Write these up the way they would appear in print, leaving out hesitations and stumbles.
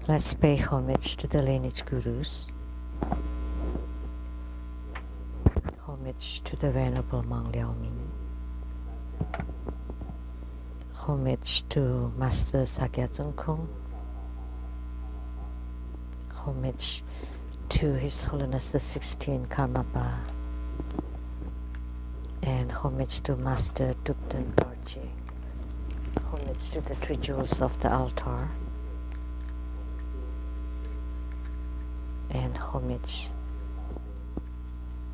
Let's pay homage to the lineage gurus. Homage to the Venerable Monk Liao Ming. Homage to Master Sakya Tsung Kung. Homage to His Holiness the 16th Karmapa. And homage to Master Tupten Dorje. Homage to the three jewels of the altar. And homage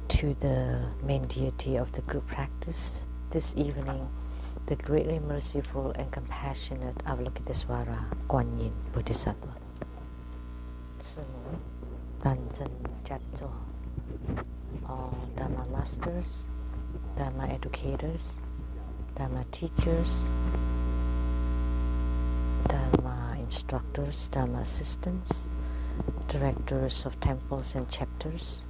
to the main deity of the group practice this evening, the greatly merciful and compassionate Avalokitesvara Kuan Yin Bodhisattva. Tanzan Chatso, all Dharma masters, Dharma educators, Dharma teachers, Dharma instructors, Dharma assistants, directors of temples and chapters,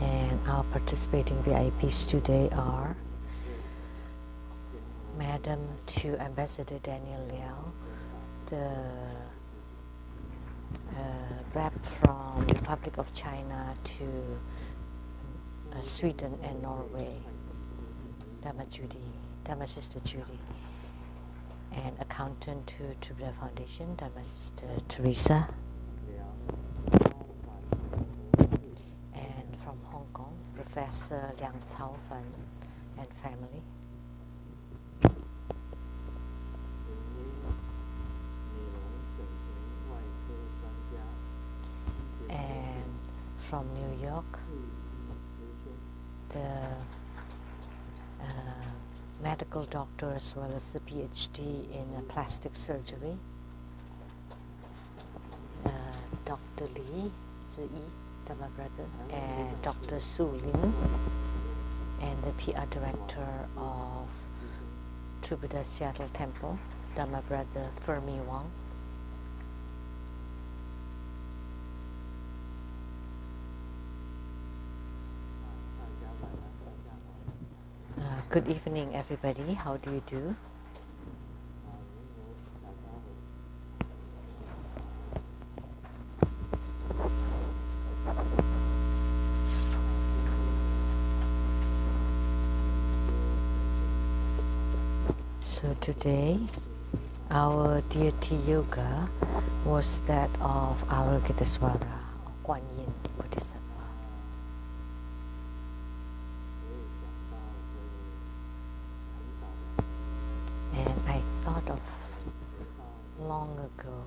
and our participating VIPs today are Madam to Ambassador Daniel Liao, the rep from Republic of China to Sweden and Norway, Dharma Judy, Dharma Sister Judy, and accountant to Tribhuvan Foundation, Dharma Sister Teresa, and from Hong Kong, Professor Liang Cao Fan and family. And from New York, the medical doctor as well as the PhD in plastic surgery, Dr. Li Ziyi, my brother, and Dr. Lu-Ling, and the PR director of True Buddha Seattle Temple, my brother Fermi Wang. Good evening, everybody. How do you do? So today, our deity yoga was that of Avalokitesvara, or Kuan Yin Bodhisattva. And I thought of long ago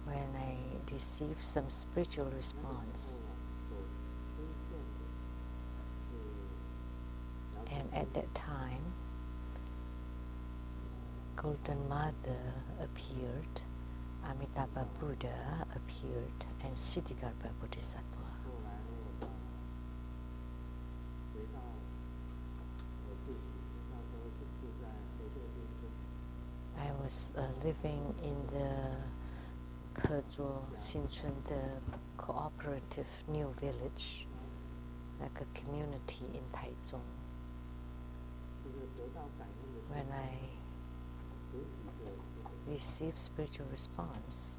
when I received some spiritual response. And at that time, Golden Mother appeared, Amitabha Buddha appeared, and Siddhigarbha Bodhisattva. I was living in the Kezuo Xinchun, the cooperative new village, like a community in Taichung. When I received spiritual response,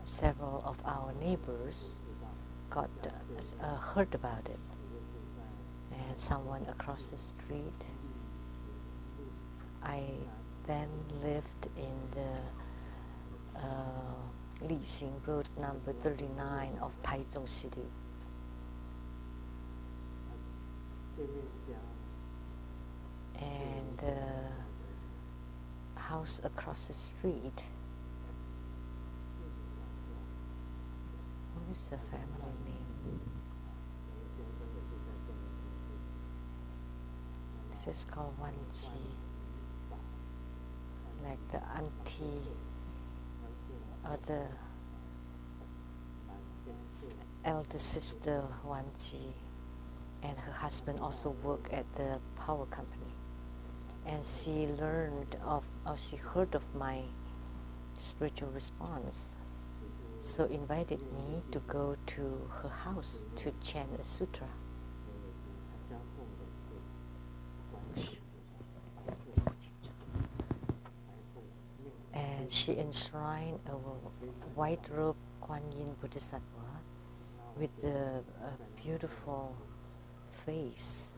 several of our neighbors got heard about it, and someone across the street. I then lived in the Li-Xing Road number 39 of Taichung City. And the house across the street, what is the family name? This is called Wanji, like the auntie or the elder sister Wanji, and her husband also worked at the power company. And she learned of, or she heard of my spiritual response. so invited me to go to her house to chant a sutra. And she enshrined a white-robed Kuan Yin Bodhisattva with a beautiful face,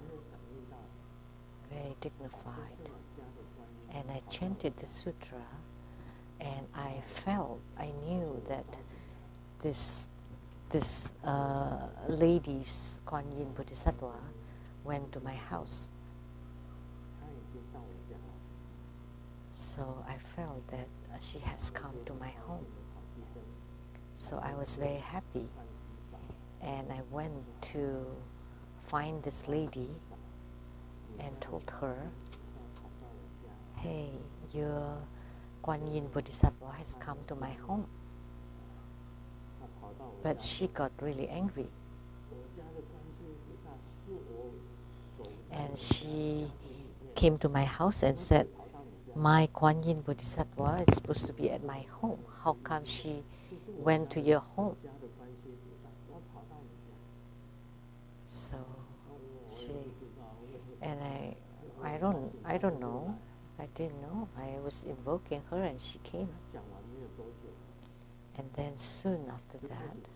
very dignified. And I chanted the sutra, and I knew that this lady's Kuan Yin Bodhisattva went to my house. So I felt that she has come to my home. So I was very happy, and I went to find this lady and told her, "Hey, your Kuan Yin Bodhisattva has come to my home." But she got really angry, and she came to my house and said, "My Kuan Yin Bodhisattva is supposed to be at my home. How come she went to your home?" So I don't know. I didn't know. I was invoking her, and she came. And then soon after that,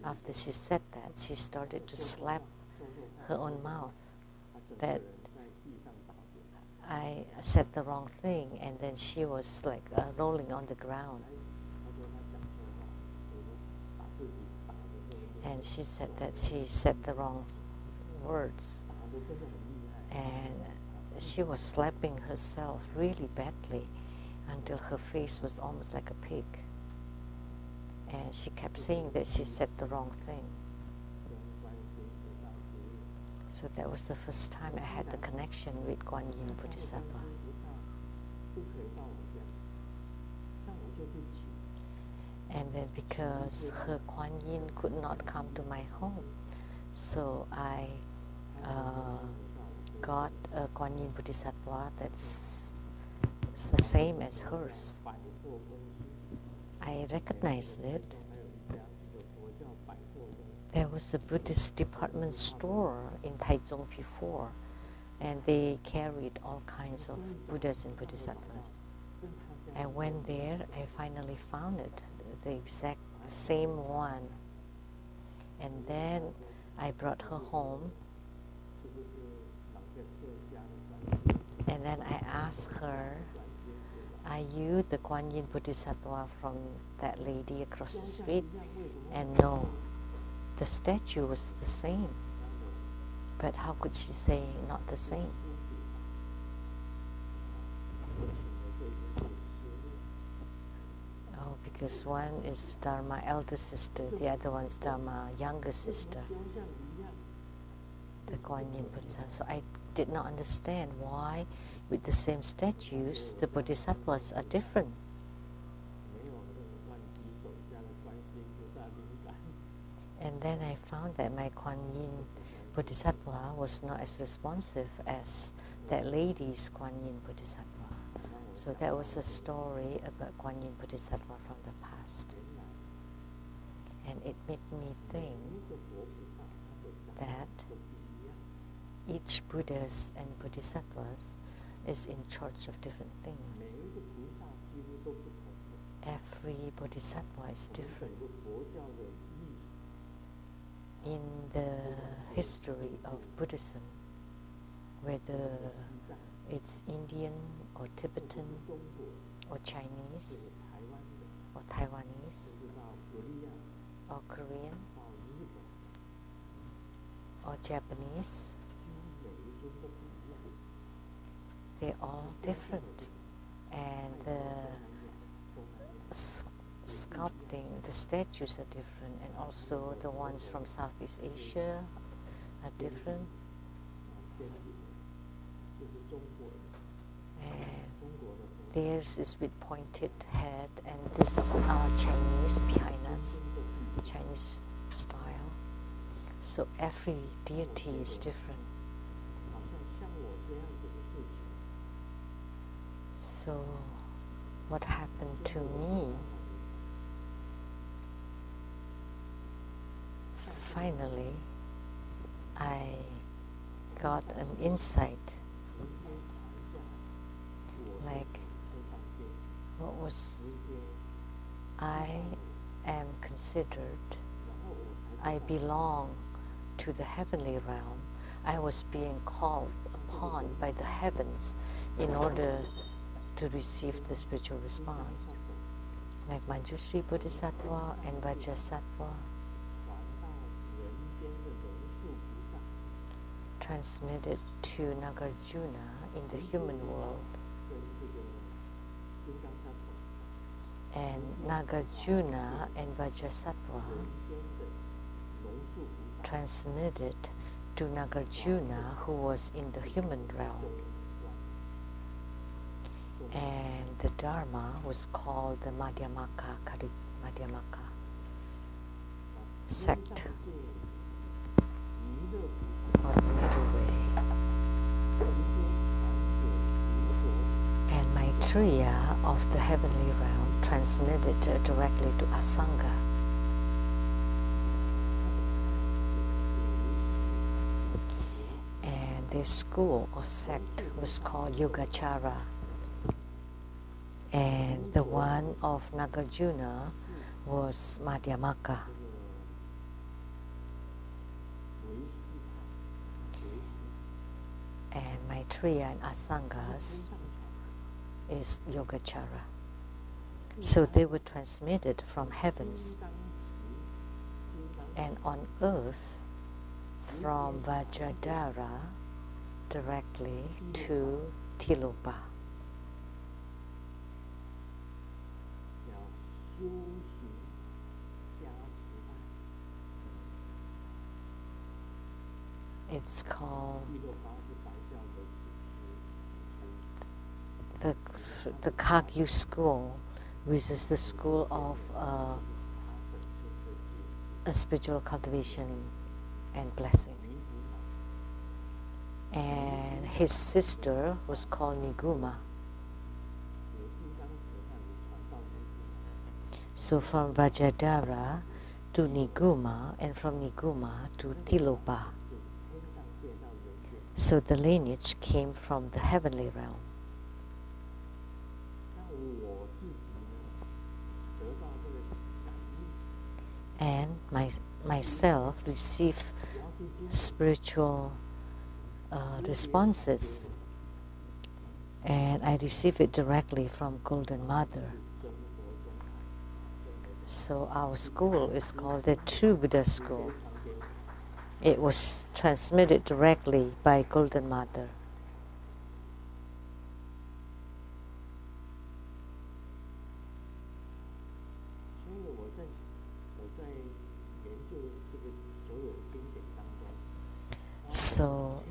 after she said that, she started to slap her own mouth. That I said the wrong thing, and then she was like rolling on the ground. And she said that she said the wrong words, and she was slapping herself really badly until her face was almost like a pig. And she kept saying that she said the wrong thing. So that was the first time I had the connection with Kuan Yin Bodhisattva. And then because her Kuan Yin could not come to my home, so I got a Kuan Yin Bodhisattva that's the same as hers. I recognized it. There was a Buddhist department store in Taichung before, and they carried all kinds of Buddhas and Bodhisattvas. I went there, I finally found it, the exact same one. And then I brought her home, and then I asked her, "Are you the Kuan Yin Bodhisattva from that lady across the street?" And no, the statue was the same. But how could she say not the same? Oh, because one is Dharma elder sister, the other one is Dharma younger sister, the Kuan Yin Bodhisattva. So I did not understand why, with the same statues, the Bodhisattvas are different. And then I found that my Kuan Yin Bodhisattva was not as responsive as that lady's Kuan Yin Bodhisattva. So that was a story about Kuan Yin Bodhisattva from the past. And it made me think that each Buddhas and Bodhisattvas is in charge of different things. Every Bodhisattva is different. In the history of Buddhism, whether it's Indian or Tibetan or Chinese or Taiwanese or Korean or Japanese, they're all different, and the sculpting, the statues are different, and also the ones from Southeast Asia are different. And theirs is with pointed head, and this are Chinese behind us, Chinese style. So every deity is different. So what happened to me finally, I got an insight, like what was I am considered, I belong to the heavenly realm. I was being called upon by the heavens in order to receive the spiritual response. Like Manjushri Bodhisattva and Vajrasattva transmitted to Nagarjuna in the human world. And Nagarjuna and Vajrasattva transmitted to Nagarjuna who was in the human realm. And the Dharma was called the Madhyamaka sect, or the middle way. And Maitreya of the heavenly realm transmitted directly to Asanga. And their school or sect was called Yogacara. And the one of Nagarjuna was Madhyamaka. And Maitreya and Asangas is Yogacara. So they were transmitted from heavens and on earth from Vajradhara directly to Tilopa. It's called the Kagyu school, which is the school of a spiritual cultivation and blessings. And his sister was called Niguma. So from Vajradhara to Niguma, and from Niguma to Tilopa. So the lineage came from the heavenly realm. And myself received spiritual responses, and I received it directly from Golden Mother. So our school is called the True Buddha School. It was transmitted directly by Golden Mother. So,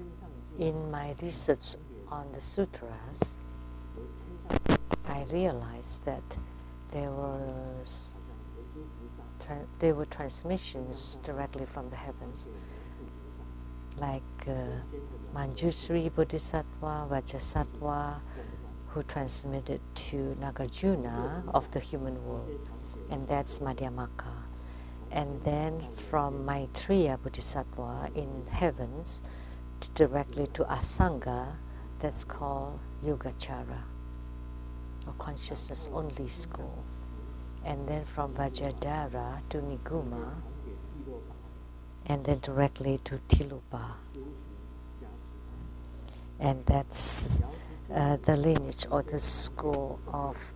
in my research on the sutras, I realized that there were transmissions directly from the heavens, like Manjushri Bodhisattva, Vajrasattva, who transmitted to Nagarjuna of the human world, and that's Madhyamaka. And then from Maitreya Bodhisattva in heavens directly to Asanga, that's called Yogacara, or consciousness only school. And then from Vajradhara to Niguma, and then directly to Tilopa. And that's the lineage or the school of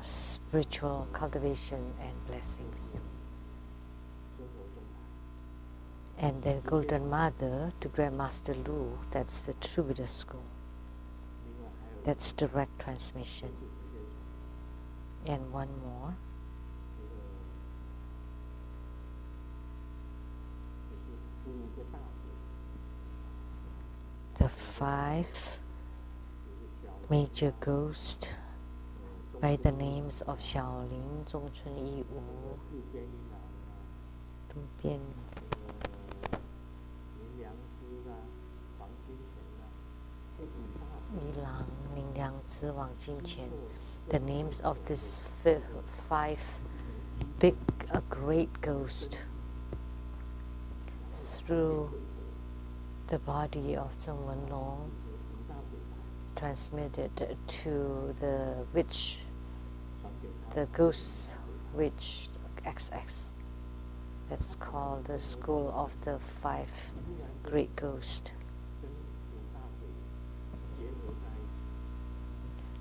spiritual cultivation and blessings. And then Golden Mother to Grandmaster Lu, that's the True Buddha School. That's direct transmission. And one more. The 5 major ghosts by the names of Xiaoling, Zhongchun Yi Wu, Du Bian, Yilang, Ningliang Zi, Wang Jinqian. The names of these 5 big, great ghosts through the body of Zheng Wenlong, transmitted to the witch, the ghost witch XX. That's called the School of the Five Great Ghosts.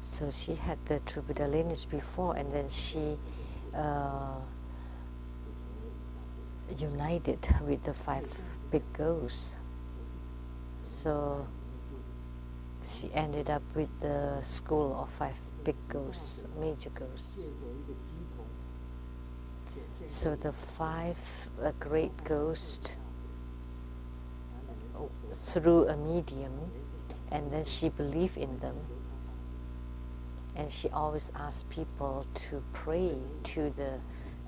So she had the True Buddha lineage before, and then she united with the five big ghosts. So she ended up with the School of Five Big Ghosts, major ghosts. So the five great ghosts through a medium, and then she believed in them. And she always asked people to pray to the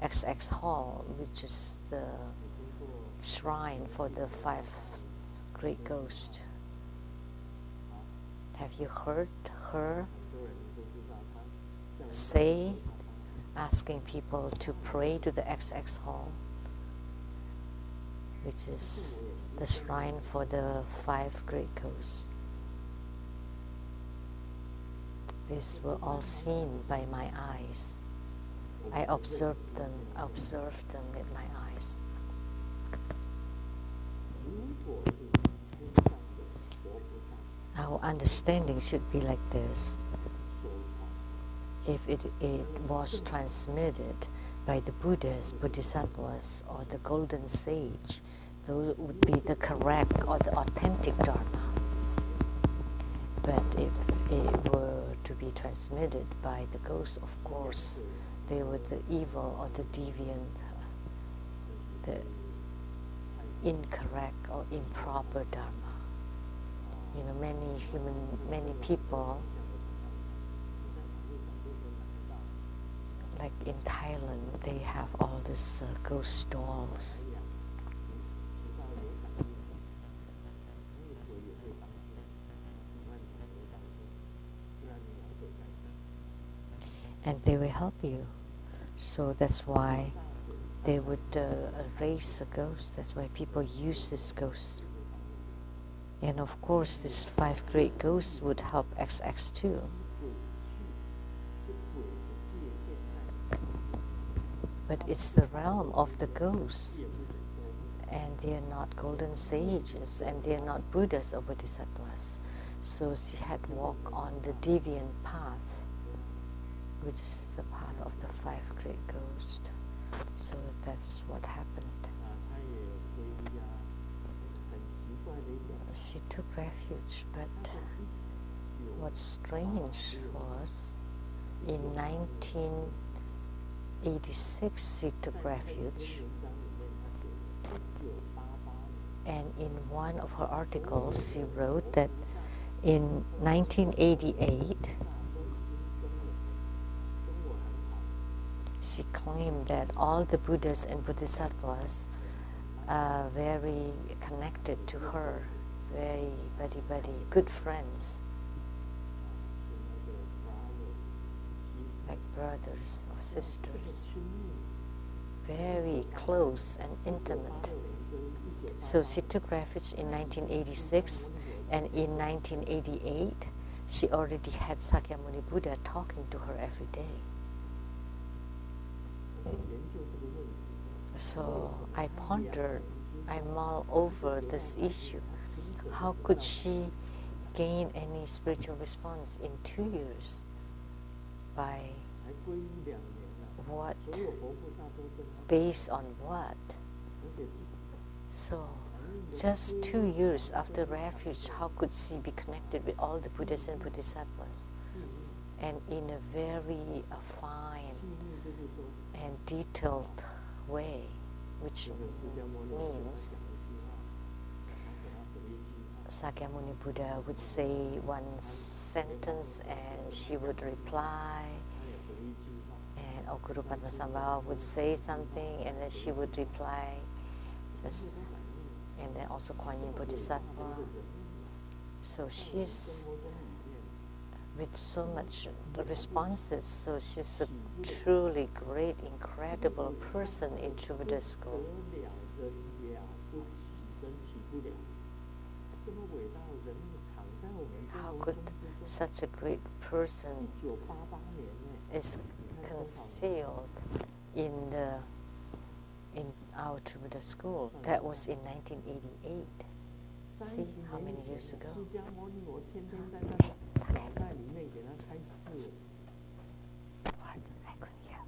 XX Hall, which is the shrine for the five great ghosts. Have you heard her say, asking people to pray to the XX Hall, which is the shrine for the five great ghosts? These were all seen by my eyes. I observed them with my eyes. Our understanding should be like this. If it was transmitted by the Buddhas, Bodhisattvas, or the golden sage, those would be the correct or the authentic Dharma. But if it were to be transmitted by the ghosts, of course, they were the evil or the deviant, the incorrect or improper Dharma. You know, many people, like in Thailand, they have all these ghost stalls. And they will help you. So that's why they would raise the ghost. That's why people use this ghost. And of course, these five great ghosts would help XX too. But it's the realm of the ghosts. And they are not golden sages, and they are not Buddhas or Bodhisattvas. So she had walked on the deviant path, which is the path of the five great ghosts. So that's what happened. She took refuge, but what's strange was in 1986 she took refuge, and in one of her articles she wrote that in 1988 she claimed that all the Buddhas and Bodhisattvas are very connected to her, very buddy-buddy, good friends, like brothers or sisters, very close and intimate. So she took refuge in 1986, and in 1988 she already had Sakyamuni Buddha talking to her every day. So I pondered, I mulled over this issue. How could she gain any spiritual response in 2 years? By what? Based on what? So just 2 years after refuge, how could she be connected with all the Buddhas and Bodhisattvas? And in a very fine and detailed way, which means Sakyamuni Buddha would say one sentence and she would reply, and Guru Padmasambhava would say something and then she would reply, and then also Kuan Yin Bodhisattva. So she's with so much responses, so she's a truly great, incredible person in True Buddha school. how could such a great person is concealed in our Tribhuda school? That was in 1988. See how many years ago? Okay. What? I couldn't hear.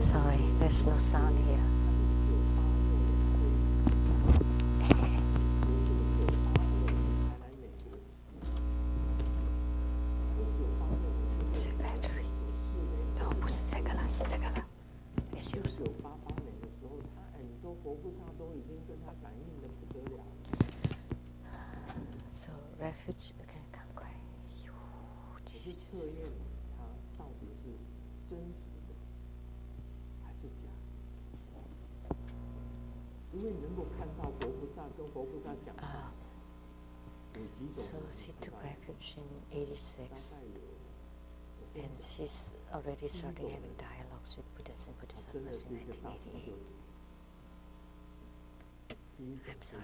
Sorry, there's no sound here. Is it battery? No, 不是这个了，是这个了。It's yours. So refuge, 赶快。Jesus. So she took refuge in 86, and she's already starting having dialogues with Buddhists and Bodhisattvas in 1988. I'm sorry,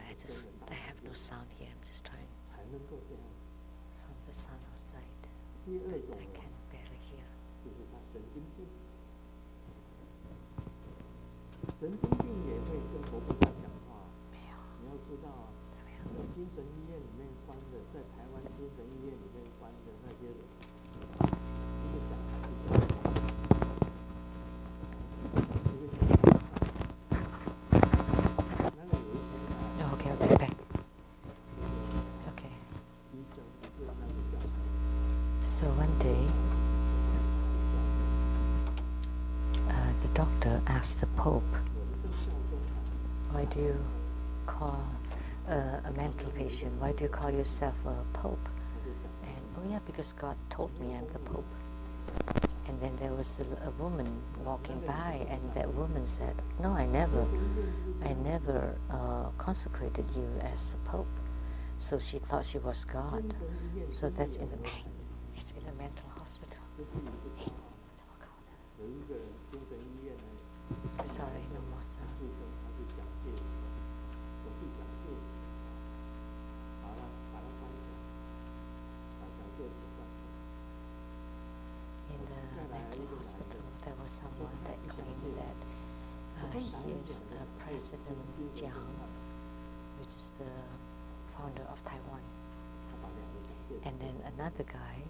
I have no sound here. I'm just trying from the sound outside, but I can barely hear. 神经病也会跟佛菩萨讲话。没有。你要知道啊，精神医院里面关的，在台湾精神医院里面关的那些人，一个小孩子，那个有一天啊。Okay, I'll be back. Okay. So one day, the doctor asked the Pope, why do you call a mental patient, why do you call yourself a Pope? And, oh yeah, because God told me I'm the Pope. And then there was a woman walking by, and that woman said, no, I never consecrated you as a Pope. So she thought she was God. So that's it's in the mental hospital. Hey, sorry, no more sound. In the mental hospital, there was someone that claimed that he is President Jiang, which is the founder of Taiwan. And then another guy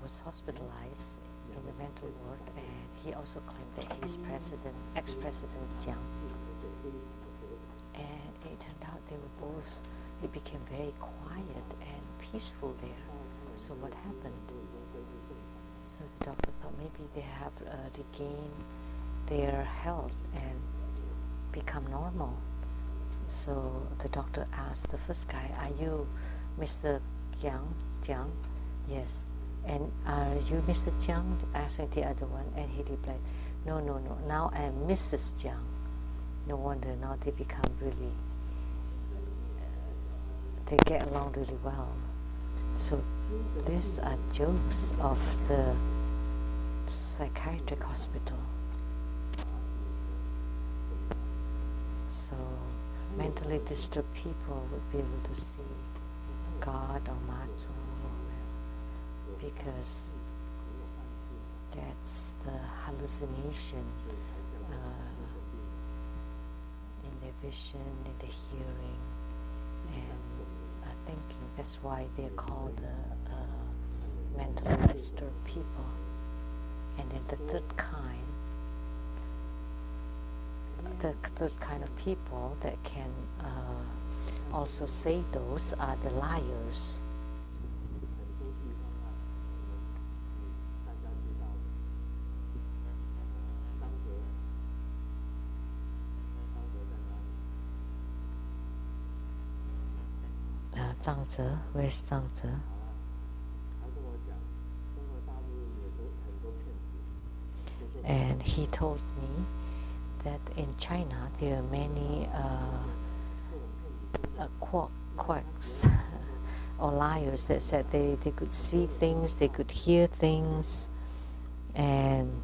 was hospitalized in the mental ward, and he also claimed that he's ex-President Jiang. And it turned out it became very quiet and peaceful there. So what happened? So the doctor thought maybe they have regained their health and become normal. So the doctor asked the first guy, are you Mr. Jiang? Yes. And are you Mr. Jiang? Asking the other one, and he replied, no, now I am Mrs. Jiang. No wonder now they become really, they get along really well. So these are jokes of the psychiatric hospital. So mentally disturbed people would be able to see God or Matsu, because that's the hallucination in their vision, in their hearing, and thinking. That's why they're called mentally disturbed people. And then the third kind of people that can also say those are the liars. Zhang Tze, where's Zhang Tze? And he told me that in China there are many quacks or liars that said they could see things, they could hear things, and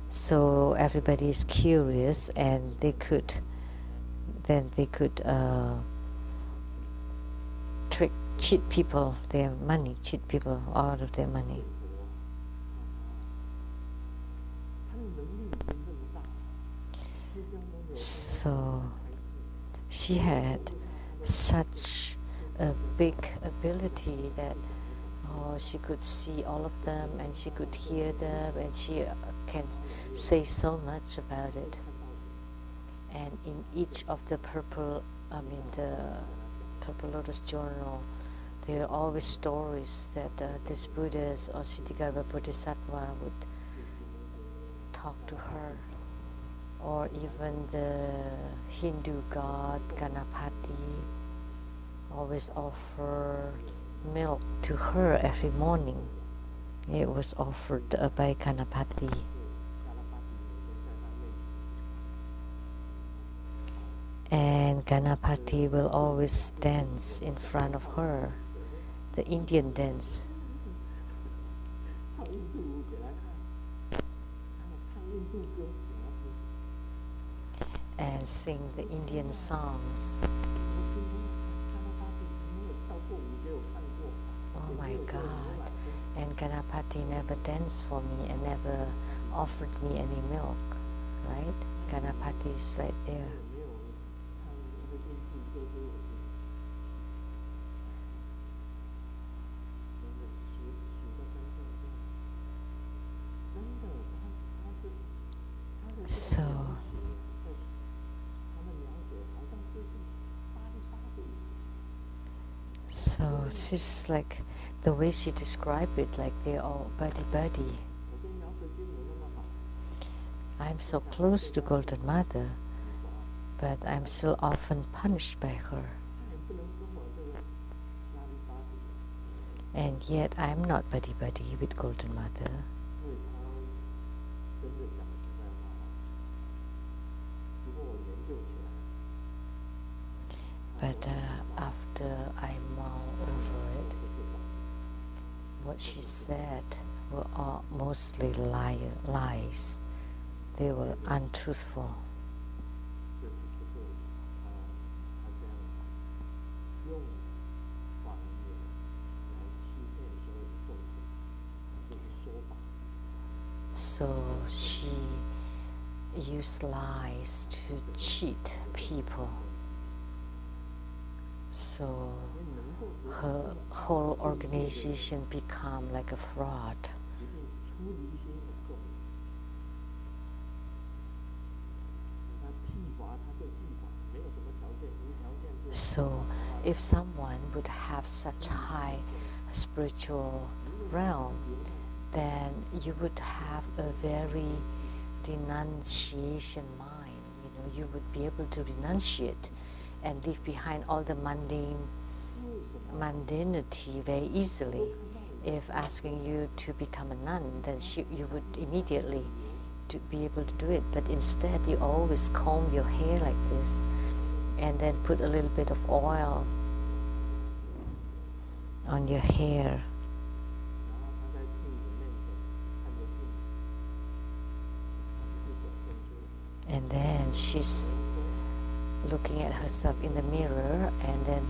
So everybody is curious, and they could cheat people their money, cheat people out of their money. So she had such a big ability that she could see all of them, and she could hear them, and she can say so much about it. And in each of the Purple Lotus Journal, there are always stories that these Buddhas or Siddhigarbha Bodhisattva would talk to her, or even the Hindu god Ganapati always offered milk to her every morning. It was offered by Ganapati. And Ganapati will always dance in front of her, the Indian dance. And sing the Indian songs. Oh my God. And Ganapati never danced for me and never offered me any milk, right? Ganapati is right there. So she's like, the way she described it, like they're all buddy-buddy. I'm so close to Golden Mother, but I'm still often punished by her. And yet I'm not buddy-buddy with Golden Mother. But after I mull over it, what she said were all mostly lies. They were untruthful. So she used lies to cheat people. So her whole organization became like a fraud. So if someone would have such high spiritual realm, then you would have a very renunciation mind. You know, you would be able to renunciate and leave behind all the mundanity very easily. If asking you to become a nun, then you would immediately be able to do it. But instead, you always comb your hair like this, and then put a little bit of oil on your hair. And then she's looking at herself in the mirror, and then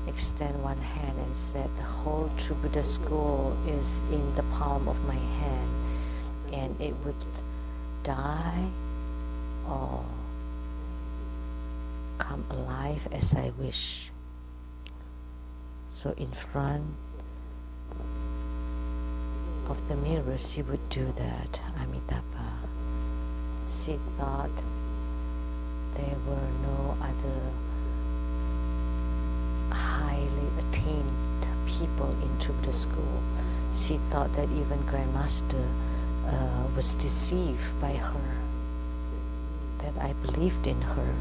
extend one hand and said, the whole True Buddha school is in the palm of my hand, and it would die or come alive as I wish. So in front of the mirror, she would do that, Amitabha. She thought there were no other highly attained people in True Buddha school. She thought that even Grandmaster was deceived by her, that I believed in her.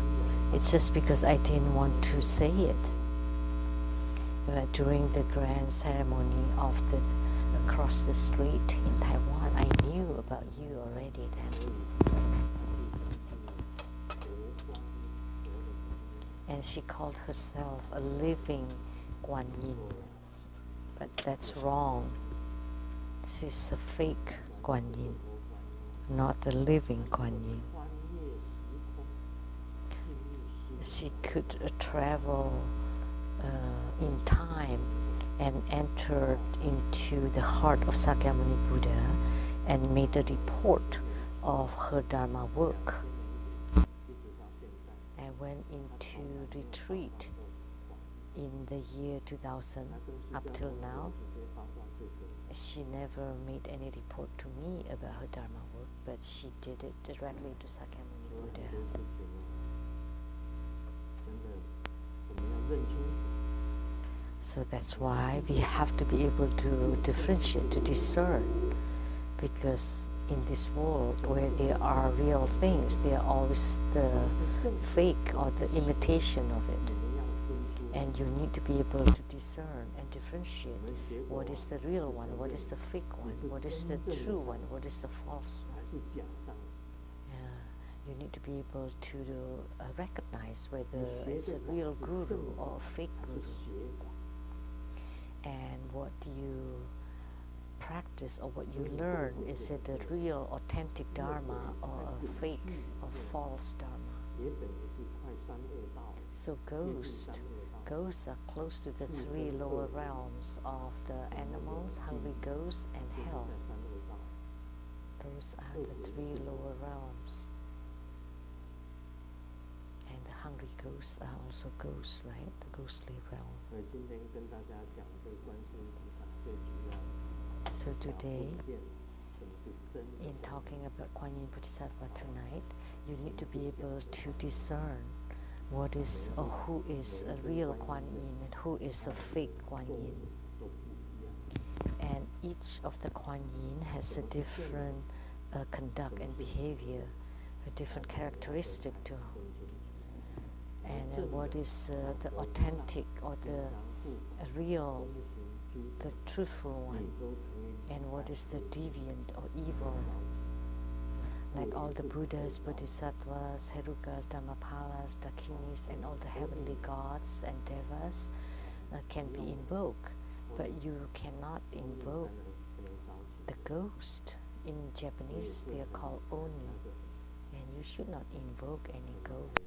It's just because I didn't want to say it. But during the grand ceremony of the across the street in Taiwan, I knew about you already then. And she called herself a living Guan Yin. But that's wrong. She's a fake Kuan Yin, not the living Kuan Yin. She could travel in time and entered into the heart of Sakyamuni Buddha and made a report of her Dharma work and went into retreat in the year 2000 up till now. She never made any report to me about her Dharma work, but she did it directly to Sakyamuni Buddha. So that's why we have to be able to differentiate, to discern, because in this world where there are real things, there are always the fake or the imitation of it. And you need to be able to discern and differentiate what is the real one, what is the fake one, what is the true one, what is the false one. You need to be able to recognize whether it's a real guru or a fake guru. And what you practice or what you learn, is it a real authentic Dharma or a fake or false Dharma? So ghosts are close to the three lower realms of the animals, hungry ghosts and hell. Those are the three lower realms. And the hungry ghosts are also ghosts, right? The ghostly realm. So today, in talking about Kuan Yin Bodhisattva tonight, you need to be able to discern what is or who is a real Kuan Yin and who is a fake Kuan Yin. And each of the Kuan Yin has a different conduct and behavior, a different characteristic too. And what is the authentic or the real, the truthful one, and what is the deviant or evil. Like all the Buddhas, Bodhisattvas, Herukas, Dhammapalas, Dakinis, and all the heavenly gods and devas can be invoked, but you cannot invoke the ghost. In Japanese, they are called oni, and you should not invoke any ghost.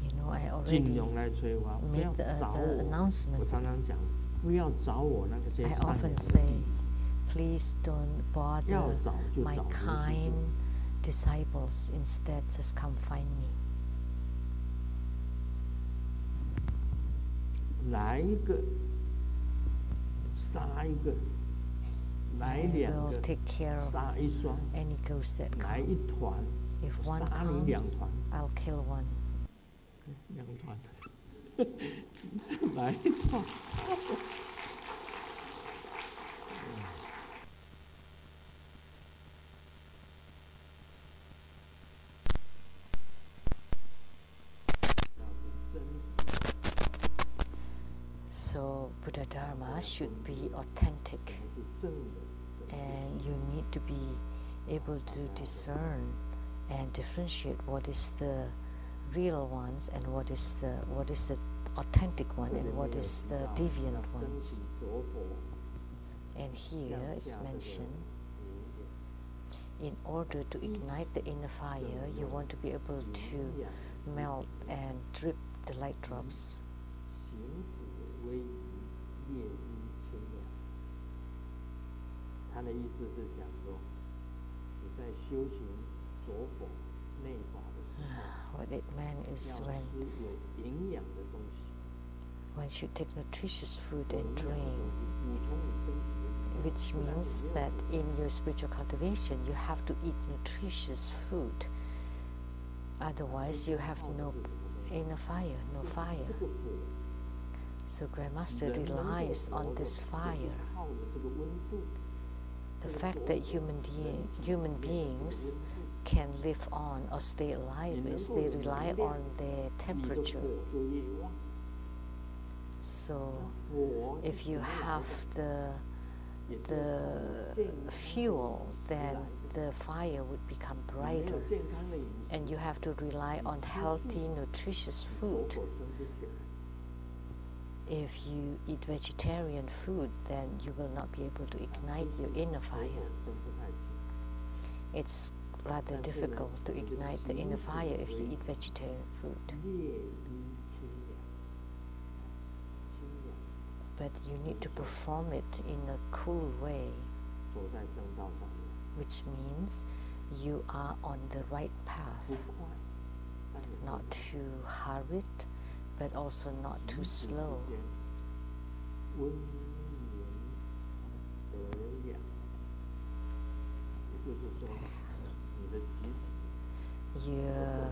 You know, I already made the announcement. I often say, please don't bother my kind disciples. Instead, just come find me. I will take care of any ghost that comes. If one comes, I'll kill one. So Buddha Dharma should be authentic, and you need to be able to discern and differentiate what is the real ones and what is the authentic one and what is the deviant ones. And here it's mentioned, in order to ignite the inner fire, you want to be able to melt and drip the light drops. What it meant is when you take nutritious food and drink, which means that in your spiritual cultivation you have to eat nutritious food. Otherwise you have no inner fire, no fire. So Grandmaster relies on this fire. The fact that human beings can live on or stay alive is they rely on their temperature. So if you have the fuel, then the fire would become brighter, and you have to rely on healthy, nutritious food. If you eat vegetarian food, then you will not be able to ignite your inner fire. It's rather difficult to ignite the inner fire if you eat vegetarian food. But you need to perform it in a cool way, which means you are on the right path, not too hurried, but also not too slow. Your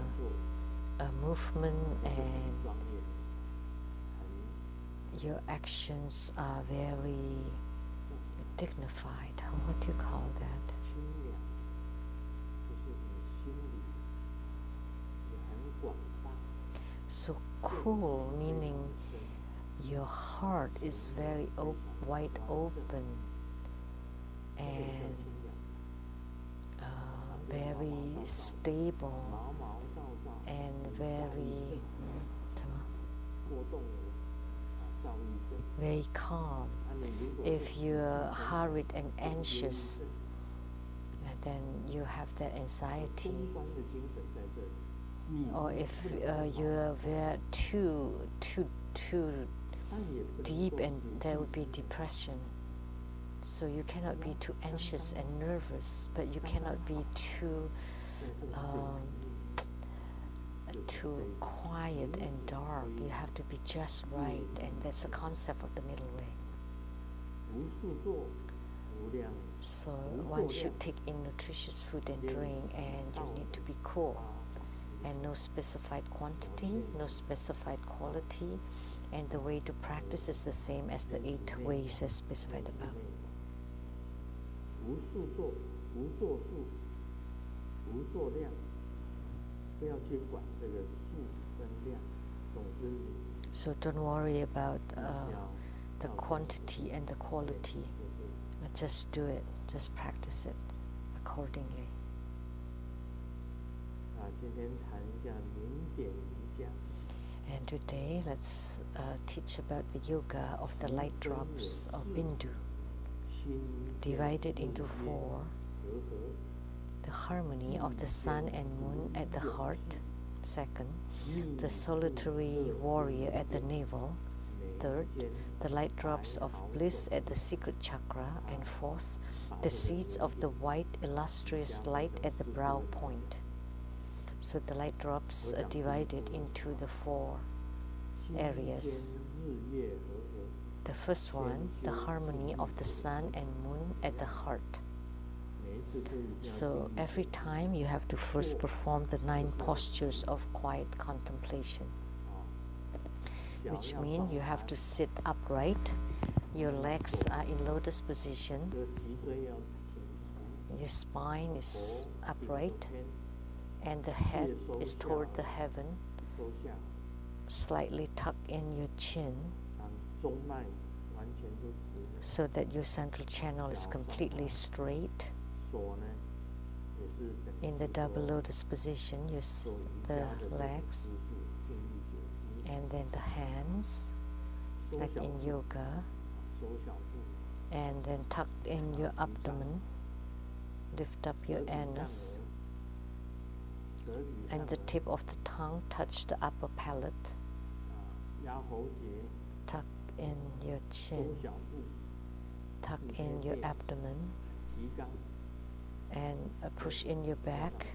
movement and your actions are very dignified. What do you call that? So cool, meaning your heart is very wide open and very stable and very calm. If you're hurried and anxious, then you have that anxiety. Or if you're very too deep, and there would be depression. So you cannot be too anxious and nervous, but you cannot be too quiet and dark. You have to be just right, and that's the concept of the middle way. So one should take in nutritious food and drink, and you need to be cool, and no specified quantity, no specified quality, and the way to practice is the same as the 8 ways as specified above. So don't worry about the quantity and the quality. Just do it, just practice it accordingly. And today let's teach about the yoga of the light drops of Bindu, divided into 4. The harmony of the sun and moon at the heart. 2nd, the solitary warrior at the navel. 3rd, the light drops of bliss at the secret chakra. And 4th, the seeds of the white illustrious light at the brow point. So the light drops are divided into the 4 areas. The first one, the harmony of the sun and moon at the heart. So every time you have to first perform the 9 postures of quiet contemplation, which means you have to sit upright, your legs are in lotus position, your spine is upright, and the head is toward the heaven, slightly tuck in your chin so that your central channel is completely straight. In the double lotus position, the legs, and then the hands, like in yoga, and then tuck in your abdomen, lift up your anus, and the tip of the tongue touch the upper palate. Tuck in your chin, tuck in your abdomen, and push in your back,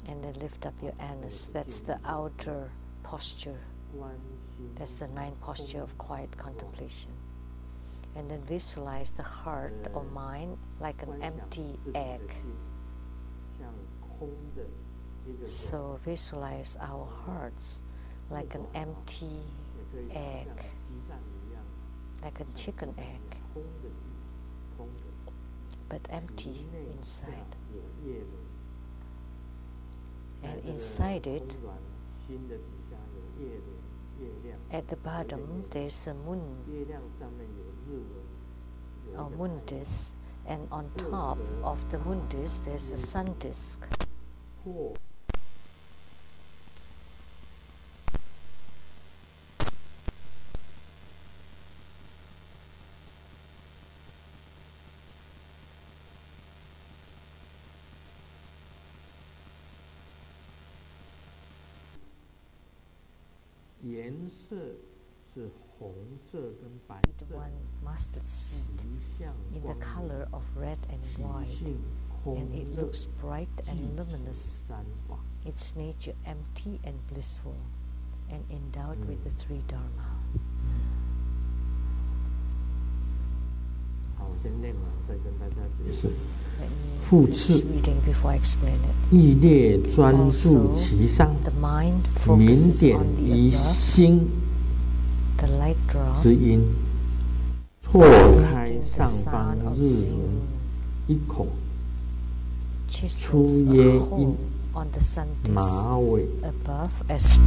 and then lift up your anus. That's the outer posture. That's the 9 posture of quiet contemplation. And then visualize the heart or mind like an empty egg. So visualize our hearts like an empty egg, like a chicken egg, but empty inside. And inside it, at the bottom, there's a moon or moon disk, and on top of the moon disk, there's a sun disk. One mustard seed in the color of red and white, and it looks bright and luminous. Its nature empty and blissful, and endowed with the three dharma. Let me finish reading before I explain it. Also, the mind focuses on the above, the light drop, making the sound of zing, chisels a hole on the sun disk above as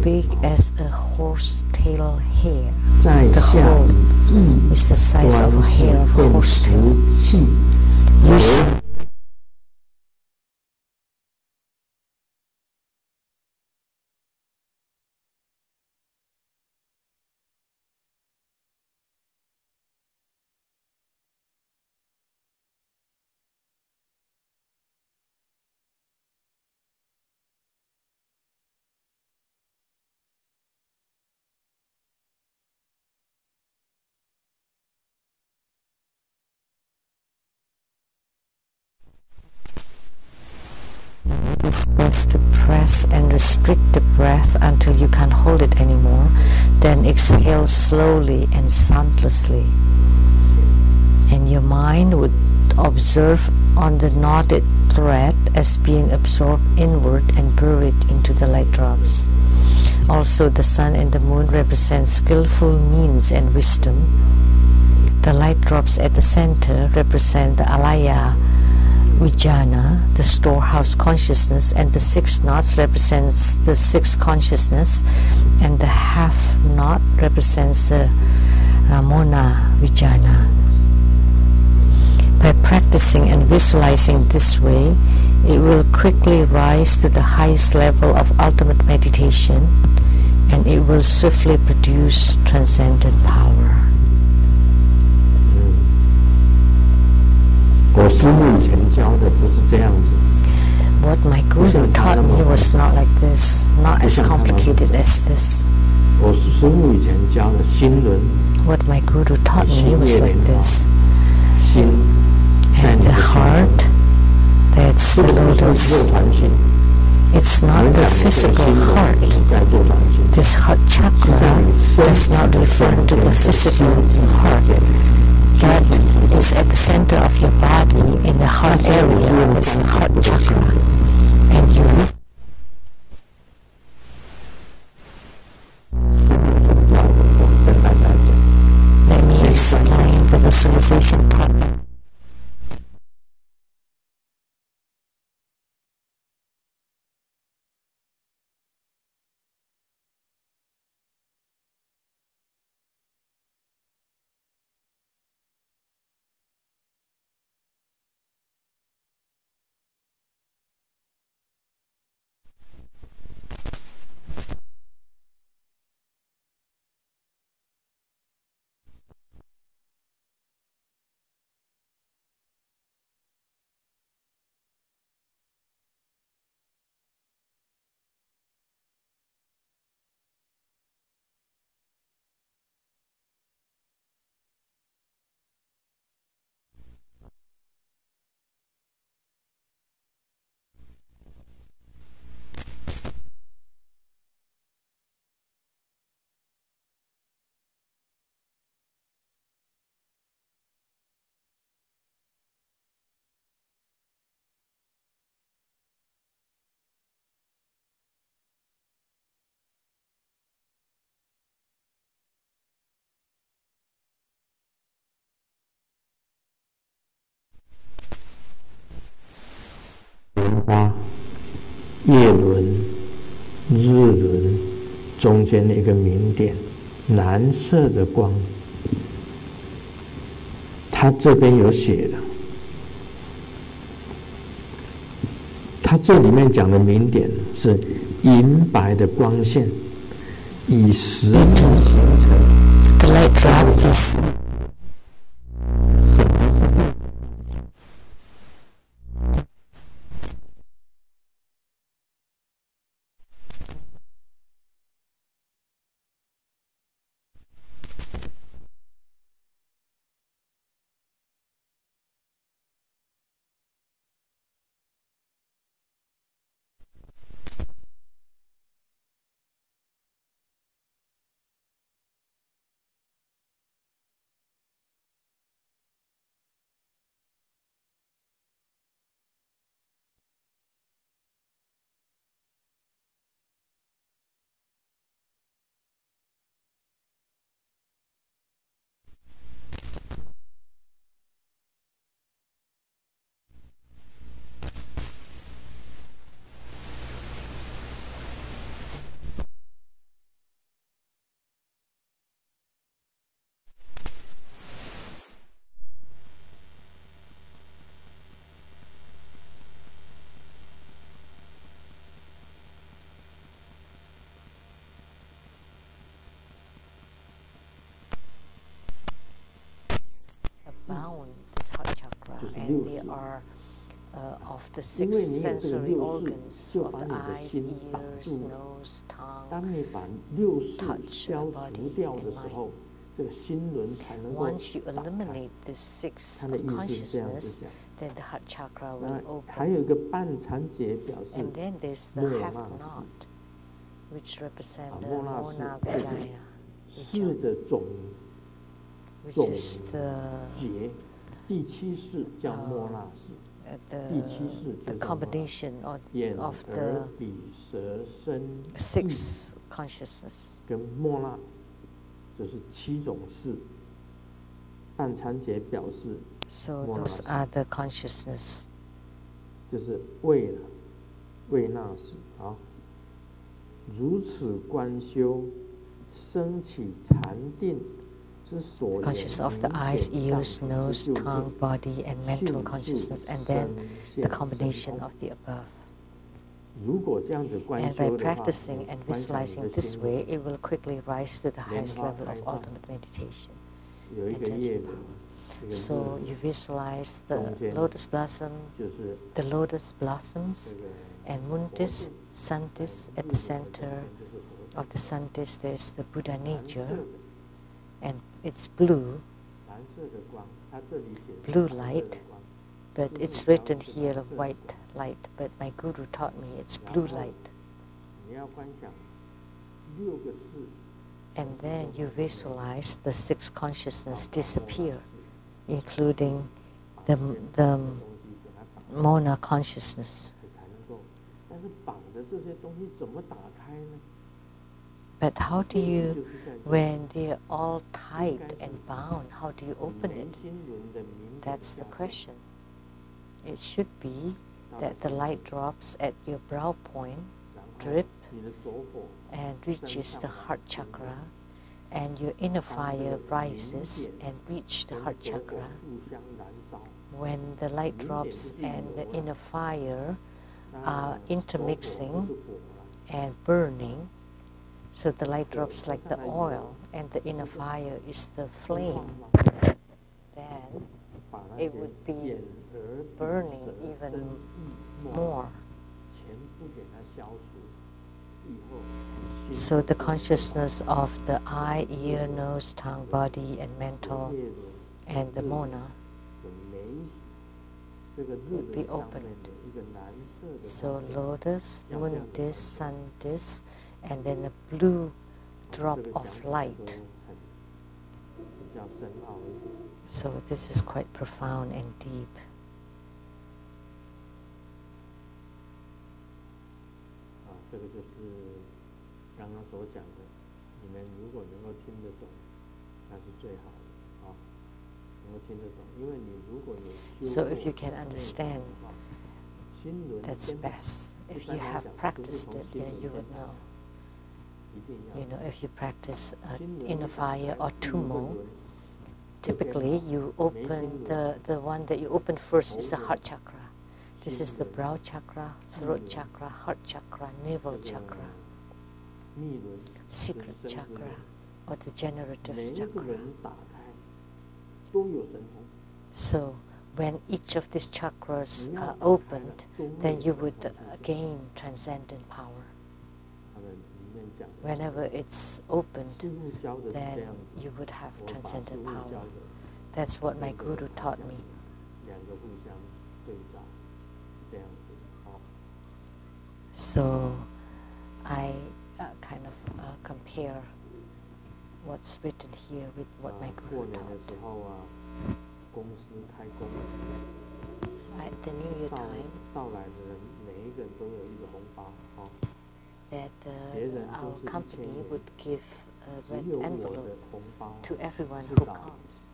big as a horse tail hair. The hole is the size of a hair of a horse tail. Usually, it is best to press and restrict the breath until you can't hold it anymore, then exhale slowly and soundlessly. And your mind would observe on the knotted thread as being absorbed inward and buried into the light drops. Also, the sun and the moon represent skillful means and wisdom. The light drops at the center represent the alaya vijnana, the storehouse consciousness, and the 6 knots represents the 6 consciousness, and the half knot represents the ramona vijnana. By practicing and visualizing this way, it will quickly rise to the highest level of ultimate meditation, and it will swiftly produce transcendent power. What my guru taught me was not like this, not as complicated as this. What my guru taught me was like this. And the heart, that's the lotus. It's not the physical heart. This heart chakra does not refer to the physical heart, but is at the center of your body in the heart area. That's the heart chakra. And you let me explain the visualization part. 月轮、日轮中间的一个明点，蓝色的光。他这边有写的，他这里面讲的明点是银白的光线，以石头形成。The light drop is bound, this heart chakra, and they are of the 6 sensory organs of the eyes, ears, nose, tongue, touch, body, and mind. Once you eliminate this 6 of consciousness, then the heart chakra will open. And then there's the half knot, which represents the Mona Vijaya, which is the combination of the 6 consciousness. 就是7种事，半残节表示 So those are the consciousness. 就是为了为那时啊，如此观修，升起禅定之所言。Conscious of the eyes, ears, nose, tongue, body, and mental consciousness, and then the combination of the above. And by practicing and visualizing this way, it will quickly rise to the highest level of ultimate meditation and transfer power. So you visualize the lotus blossom, the lotus blossoms, and moon disk, sun disk. At the center of the sun disk, there's the Buddha nature, and it's blue light. But it's written here white light, but my guru taught me it's blue light. And then you visualize the 6 consciousness disappear, including the Mona consciousness. But how do you, when they're all tight and bound, how do you open it? That's the question. It should be that the light drops at your brow point, drip, and reaches the heart chakra, and your inner fire rises and reaches the heart chakra. When the light drops and the inner fire are intermixing and burning, so the light drops like the oil, and the inner fire is the flame, then it would be burning even more. So the consciousness of the eye, ear, nose, tongue, body, and mental, and the Mona would be opened. So lotus, moon disk, sun disk, and then the blue drop of light. So this is quite profound and deep. So if you can understand, that's best. if you have practiced it, then you would know. You know, if you practice inner fire or tumo, typically you open the one that you open first is the heart chakra. This is the brow chakra, throat chakra, heart chakra, navel chakra, secret chakra, or the generative chakra. So when each of these chakras are opened, then you would gain transcendent power. Whenever it's opened, then you would have transcendent power. That's what my guru taught me. So I kind of compare what's written here with what my guru taught. At the New Year time, that our company would give a red envelope to everyone who comes,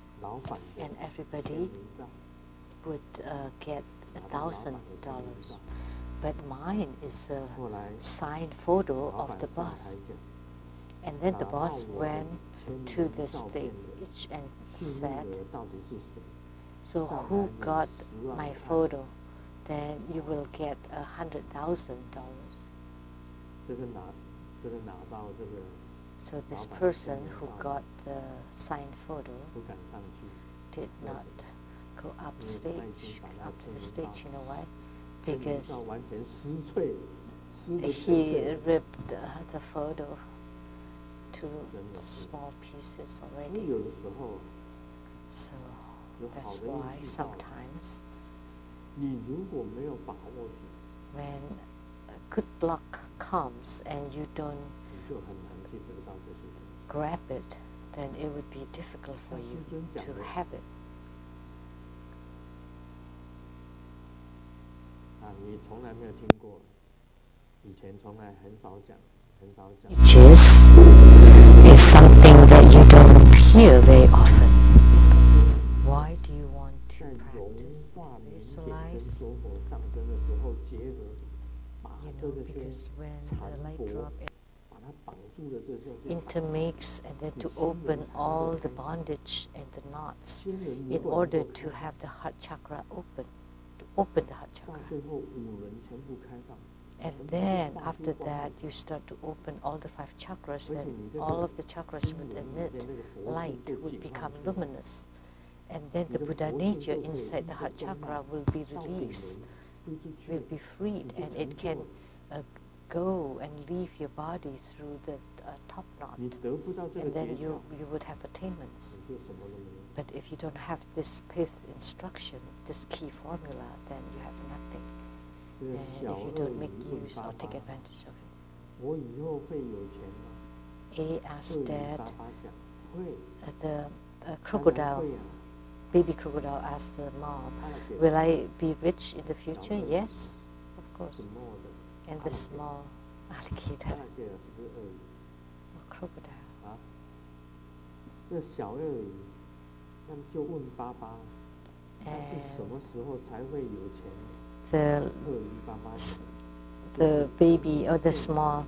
and everybody would get $1,000. But mine is a signed photo of the boss. And then the boss went to the stage and said, so who got my photo? Then you will get $100,000. So this person who got the signed photo did not go up to the stage, you know why? Because he ripped the photo to small pieces already. So that's why sometimes when good luck comes and you don't grab it, then it would be difficult for you to have it. Riches is something that you don't hear very often. Why do you want to practice and visualize? You know, because when the light drop intermix, and then to open all the bondage and the knots in order to have the heart chakra open, to open the heart chakra. And then after that you start to open all the 5 chakras, then all of the chakras would emit light, would become luminous. And then the Buddha nature inside the heart chakra will be released, will be freed, and it can go and leave your body through the top knot. And then you would have attainments. But if you don't have this pith instruction, this key formula, then you have nothing. And if you don't make use or take advantage of it. A asked Dad, the crocodile, baby crocodile asked the mom, will I be rich in the future? Yes, of course. And the small alligator or crocodile. And the baby or the small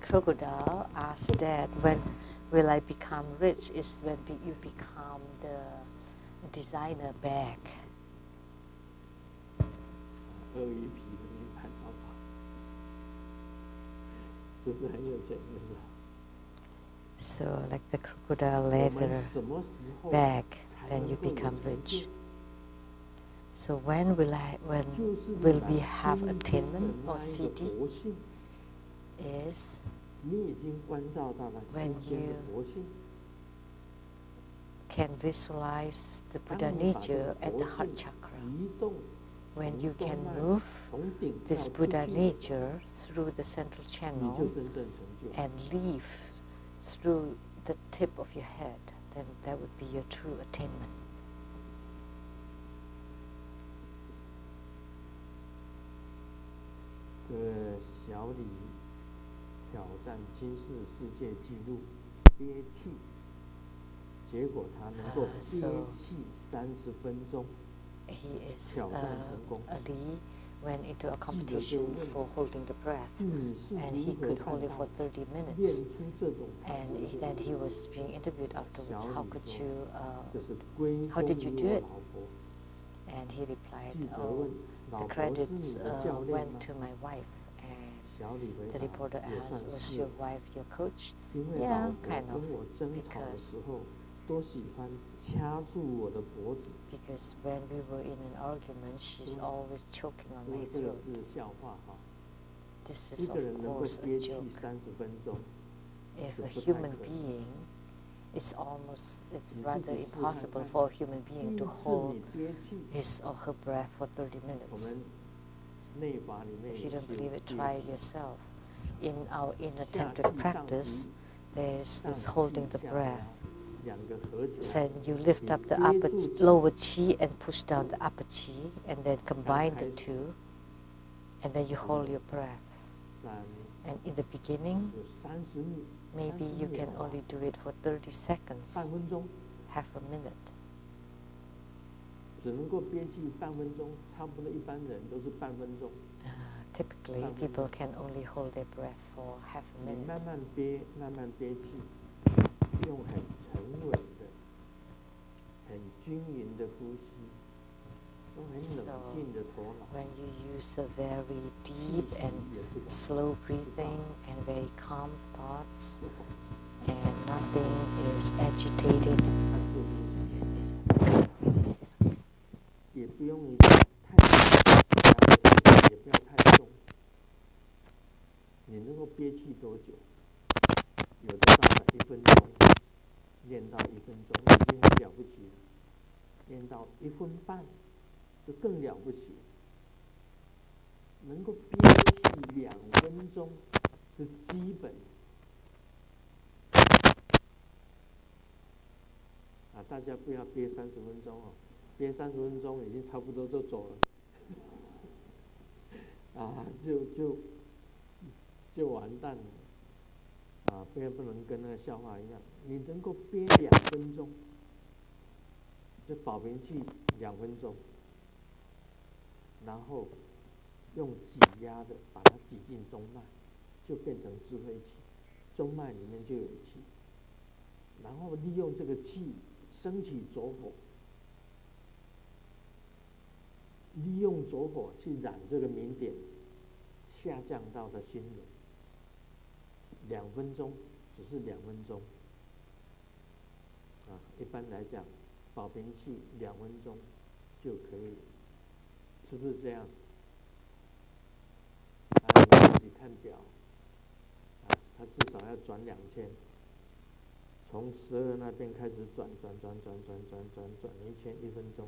crocodile asked Dad, when will I become rich? Is when you become the designer bag. So like the crocodile leather bag, then you become rich. So when will we have attainment or siddhi? Is when you can visualize the Buddha nature at the heart chakra. When you can move this Buddha nature through the central channel and leave through the tip of your head, then that would be your true attainment. So he is Ali went into a competition for holding the breath, and he could hold it for 30 minutes. And then he was being interviewed afterwards. How did you do it? And he replied, oh, the credits went to my wife. And the reporter asked, was your wife your coach? Yeah, kind of, because when we were in an argument, she's always choking on my throat. This is, of course, a joke. If a human being, it's rather impossible for a human being to hold his or her breath for 30 minutes. If you don't believe it, try it yourself. In our inner tantric practice, there's this holding the breath. So you lift up the lower chi and push down the upper chi, and then combine the two, and then you hold your breath. And in the beginning, maybe you can only do it for 30 seconds, half a minute. Typically, people can only hold their breath for half a minute. So, when you use a very deep and slow breathing and very calm thoughts, and nothing is agitated,大家不要憋30分钟哦，憋30分钟已经差不多就走了，就完蛋了，不能跟那个笑话一样，你能够憋2分钟，就保平气2分钟，然后用挤压的把它挤进中脉，就变成智慧气，中脉里面就有气，然后利用这个气升起浊火，利用浊火去染这个明点，下降到的心轮，2分钟，只是2分钟，一般来讲，保平气2分钟就可以，是不是这样？我们自己看表，它至少要转2000。从12那边开始转1000，1分钟，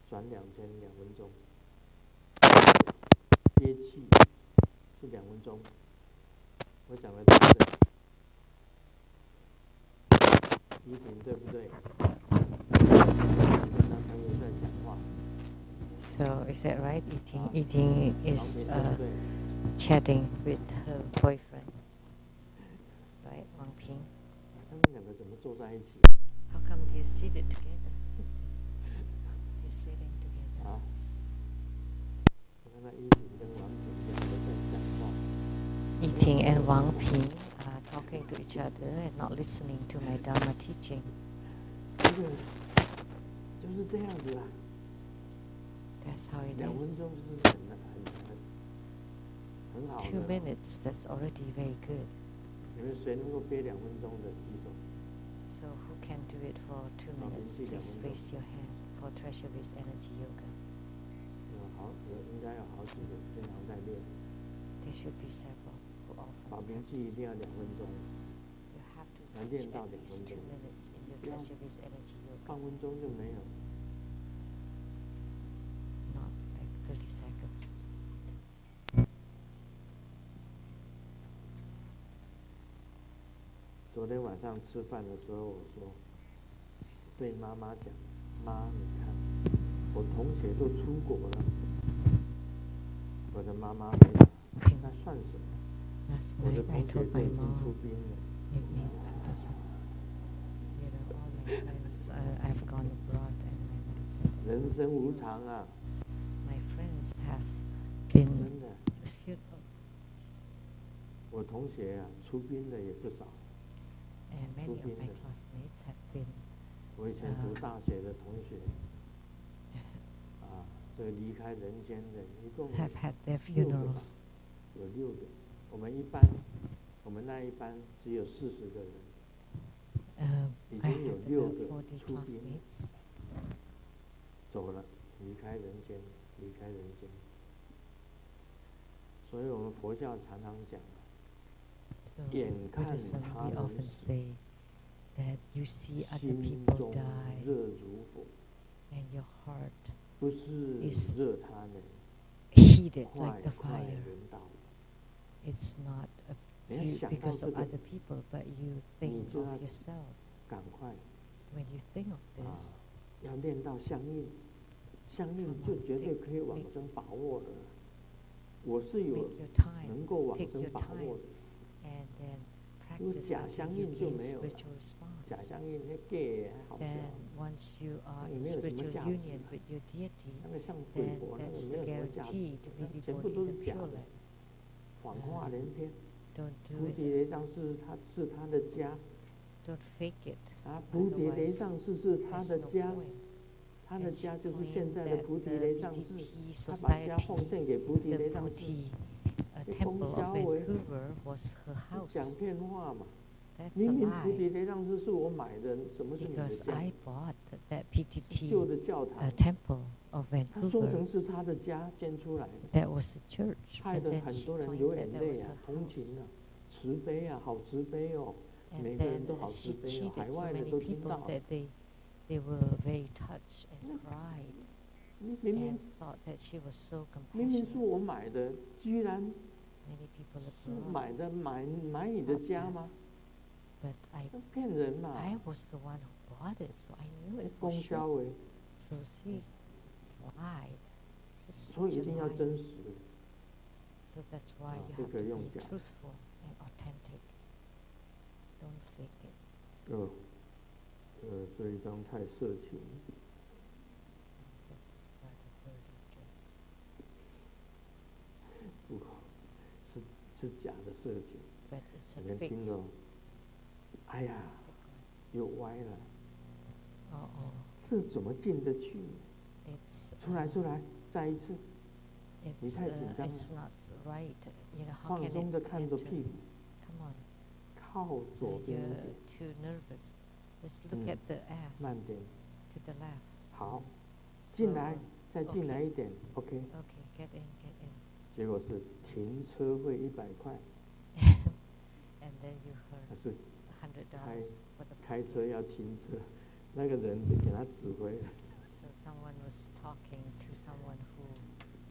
转2000，2分钟，憋气是2分钟，我讲的对不对？依婷对不对？跟男朋友在讲话。So is that right? Eating is chatting with her boyfriend, right? Wang Ping. 怎么坐在一起 How come they're seated together? They're sitting together. 我看到依婷跟王平两个在讲话。Eating and Wang Ping are talking to each other and not listening to my Dharma teaching. 就是这样子啦。That's how it 2分 is. 钟就是很好的。2 minutes, that's already very good. 你们谁能够憋2分钟的举手？ So who can do it for 2 minutes? Please raise your hand for Treasure-based energy yoga. 应该有好几个经常在练。There should be several who often 保平气一 practice. 定要2分钟， You have to 能 reach 练到 at 2 least 2分钟， minutes in your Treasure-based energy yoga, 半分钟就没有。not like 30 seconds. 昨天晚上吃饭的时候，我说对妈妈讲：“妈，你看，我同学都出国了。”我的妈妈回答：“那算什么？ Last 我的 night I 同学 told 都 my 已经 mom, 出兵了。” all my friends, I've gone abroad, and my mom said, 人生无常啊！ my friends have been 真的， a few, 我同学啊，出兵的也不少。 and many of my 出兵的， classmates have been 我以前读大学的同学，啊，这离开人间的，一共 have had their 6个吧， funerals. 有6个。我们那一班只有40个人，已 I 经有 had 6 about 个 40出兵了， classmates. 走了，离开人间，离开人间。所以我们佛教常常讲， So 眼看 Buddhism, 他 we 人 often 死， say that you see other 心 people 中 die 热如火， and your heart 不是 is 热他们， heated 快 like the 快 fire. 轮到了。 It's not 你要 you 想到 because 这 of 个， other people, but you 你 think 就 of 要 yourself. 赶快 When you think of 啊， this, 要练到相应，相应就绝对可以往生把握的。我是 take 有 your time, 能够往 take 生 your 把 time, 握的， and then 因为 practice 假 until 相 you 应就 gain 没有了。 spiritual 假 response. 相应那 gay 还好笑， Then once you are 那个 in 没有什么 spiritual 价值 union with your deity, 那个像鬼 then 火，那个 that's 没 the 有什么价值 guarantee to，be 全 born 部都 in 是 the 假 pure 的， land. 谎话连篇。 Don't 菩 do 提 it. 雷上是他的家 Don't fake it. 啊，菩提雷上是他 There's 的 no 家， point. 他的 And 家 she 就是 claimed 现在的 that 菩提 the 雷上士， PTT 他把家 society, 奉献给菩提 the 雷上士， Puti 这 temple 公 of 交为 Vancouver was her 讲 house. 骗话嘛。 That's 明 a 明菩 lie. 提雷上士是我买的，怎么是你的 Because 家？ I bought that 旧 PTT 的教堂， temple of 他说 Vancouver. 成是他的家建出来的， That was a church. 害 And 得 then 很 she 多人 claimed 流 that 眼 that 泪 was 啊 her， 同 house. 情啊，慈悲啊，好慈悲哦， And 每个人 then 都好慈 she 悲哦，海 cheated so 外的 many 都听 people 到了。 that they were very touched and cried 你明明 and thought that she was so 明明是 compassionate. 我买的，居然 Many people 是 abroad 买你的家吗？ but I 这骗人嘛！ was the one who bought it, so I knew it 公 for 交 sure. 为， So she lied. She's 所以 such 一 a 定要 liar. 真实。 So that's why you 这 have 个 to 用 be 假的。 truthful and authentic. Don't fake it. 这一章太色情， This is for the 32. 不，是假的色情。 But it's 你 a 们 fake. 听着，哎呀， fake one. 又歪了， Uh-oh. 这怎么进得去？ It's 出来，出来，再一次， it's 太紧张了。 it's not right. You know how 放 can 松的 it 看着 enter? 屁股， Come on. 靠左边一 You're 点， too nervous. Just look at the ass 慢点， to the left. 好， So, 进来，再进来一点 ，OK。 okay, get in. 结果是停车费100块， And then you 还 heard 是$100 for the 开车要停车，那个人就给他指挥了， So someone was talking to someone who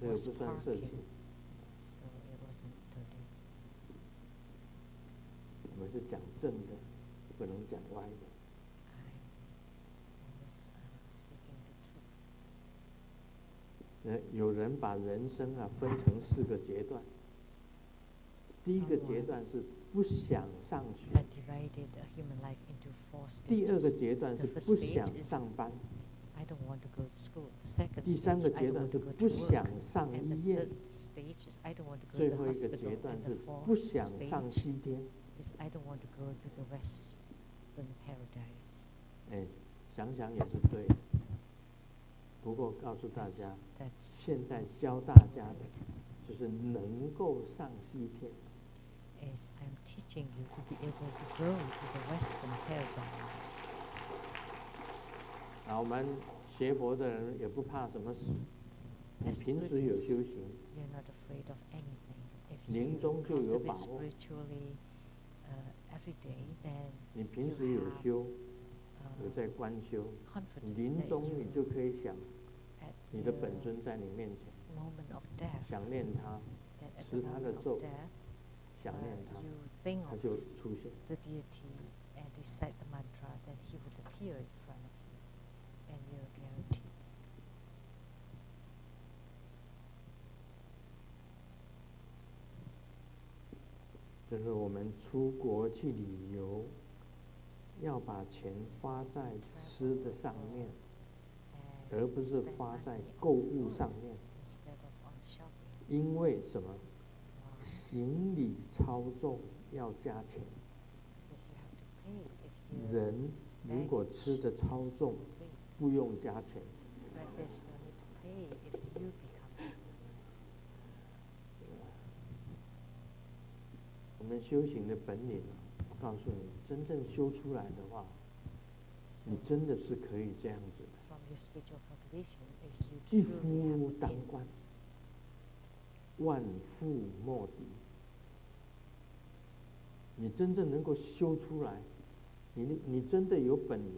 这个 was 不算色 parking. 情。 So it wasn't dirty. 我们是讲正的，不能讲歪的。 I was speaking the truth. 有人把人生啊分成4个阶段，第一个阶段是不想上学， Divided a human life into 4第二个 stages. 阶段是 The first 不 stage 想 is 上班， I don't want to go to school. The second 第三 stage 个 I 阶 don't 段 want 是 to go 不 to 想 work. 上 And the 医院， third stage is I don't want to go 最 to the 后一个 hospital. 阶段 And 是 the 不 fourth 想上 stage 西天。 is I don't want to go to the Western paradise. 哎，想想也是对的。不过告诉大家， That's 现在 also 教大家的 right. 就是能够上西天。 Is I'm teaching you to be able to go to the Western paradise. 啊，我们学佛的人也不怕什么死，你 As 平时有 Buddhists, 修行， you're not afraid of anything. If 临 you 终就有 cultivate 把握。 spiritually every day, then 你平时有修，有 uh, 在观修， confident 临 that 终你 you 就可以想， at 你的 the 本尊在你面前， moment of death, 想念他， that at 持 the 他的 moment 咒 of，death, 想念他， you think 他 of 就出现。 the deity and recite the mantra, then he would appear in front of you, and you're guaranteed. 这是我们出国去旅游，要把钱花在吃的上面， And 而不是 spend 花在 money 购 on 物 food 上面。 instead of on shopping. 因为什么？行李超重要加钱。人如果吃的超重，不用加钱。我们修行的本领，我告诉你，真正修出来的话，你真的是可以这样子的。一夫当关，万夫莫敌。你真正能够修出来，你真的有本领，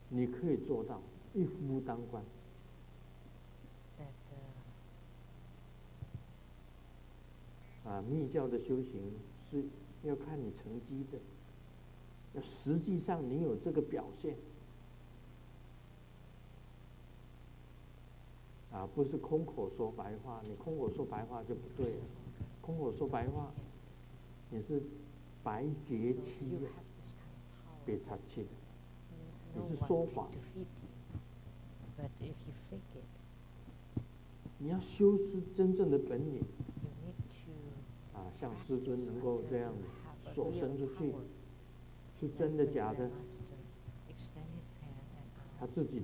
你可以做到一夫当关。密教的修行是要看你成绩的，要实际上你有这个表现。不是空口说白话，你空口说白话就不对了。空口说白话，你是白节期的，别插气的，你是说谎。你要修出真正的本领。像师尊能够这样手伸出去，是真的假的？他自己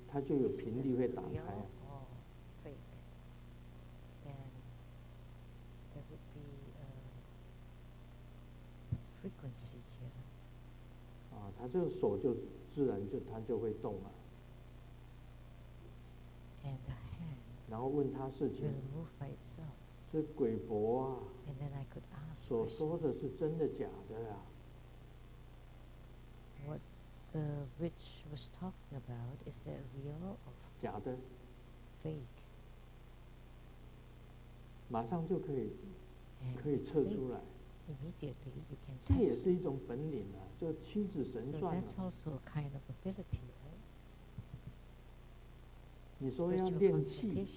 他就有频率会打开。他这个手就自然他就会动了。然后问他事情，这鬼伯啊，所说的是真的假的呀？What the witch was talking about, is that real or 假的 fake? 马上就可以测出来。Immediately you can 这 test. 也是一种本领啊，就七子神 So 算。that's also a kind of ability, right? 你说要练气，